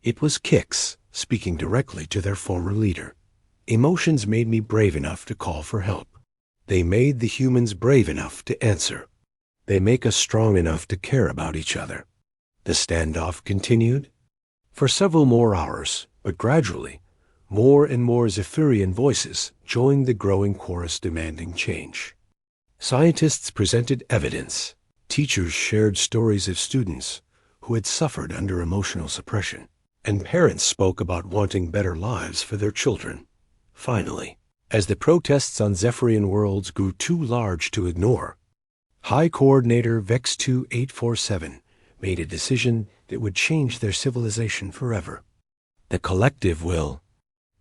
It was Kix, speaking directly to their former leader. Emotions made me brave enough to call for help. They made the humans brave enough to answer. They make us strong enough to care about each other. The standoff continued for several more hours, but gradually, more and more Zephyrian voices joined the growing chorus demanding change. Scientists presented evidence. Teachers shared stories of students who had suffered under emotional suppression, and parents spoke about wanting better lives for their children. Finally, as the protests on Zephyrian worlds grew too large to ignore, High Coordinator Vex 2847 made a decision that would change their civilization forever. The collective will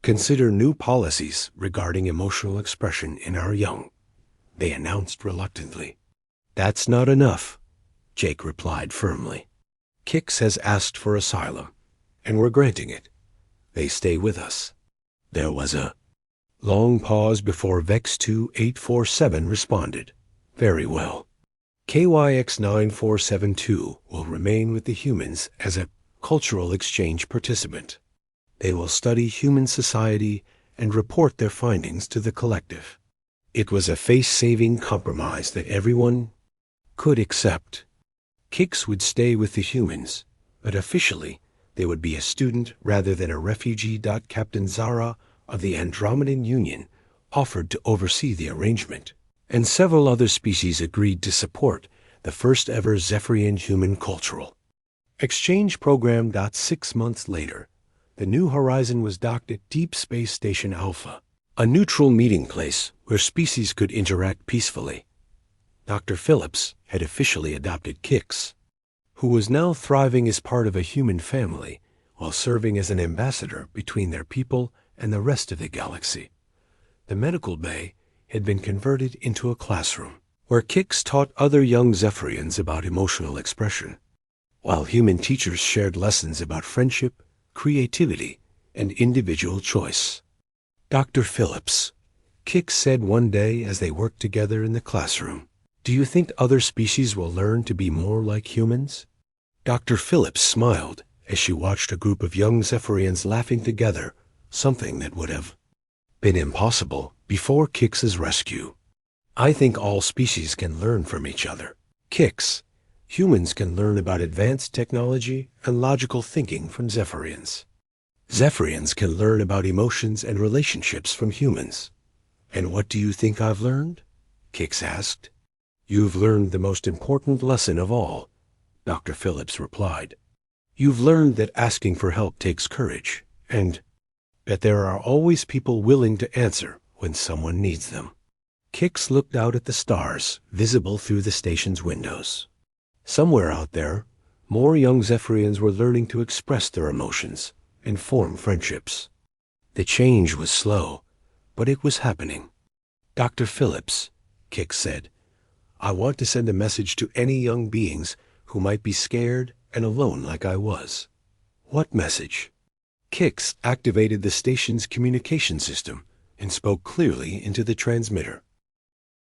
consider new policies regarding emotional expression in our young, they announced reluctantly. That's not enough, Jake replied firmly. Kix has asked for asylum, and we're granting it. They stay with us. There was a long pause before Vex 2847 responded. Very well. KYX9472 will remain with the humans as a cultural exchange participant. They will study human society and report their findings to the collective. It was a face-saving compromise that everyone could accept. Kix would stay with the humans, but officially they would be a student rather than a refugee. Captain Zara of the Andromedan Union offered to oversee the arrangement, and several other species agreed to support the first ever Zephyrian human cultural exchange program. 6 months later, the New Horizon was docked at Deep Space Station Alpha, a neutral meeting place where species could interact peacefully. Dr. Phillips had officially adopted Kix, who was now thriving as part of a human family while serving as an ambassador between their people and the rest of the galaxy. The medical bay had been converted into a classroom. where Kix taught other young Zephyrians about emotional expression, while human teachers shared lessons about friendship, creativity, and individual choice. Dr. Phillips, Kix said one day as they worked together in the classroom, "Do you think other species will learn to be more like humans?" Dr. Phillips smiled as she watched a group of young Zephyrians laughing together, something that would have been impossible before Kix's rescue. "I think all species can learn from each other. Kix, humans can learn about advanced technology and logical thinking from Zephyrians. Zephyrians can learn about emotions and relationships from humans." "And what do you think I've learned?" Kix asked. "You've learned the most important lesson of all," Dr. Phillips replied. "You've learned that asking for help takes courage, and that there are always people willing to answer when someone needs them." Kix looked out at the stars, visible through the station's windows. Somewhere out there, more young Zephyrians were learning to express their emotions and form friendships. The change was slow, but it was happening. "Dr. Phillips," Kix said, "I want to send a message to any young beings who might be scared and alone like I was." "What message?" Kix activated the station's communication system and spoke clearly into the transmitter.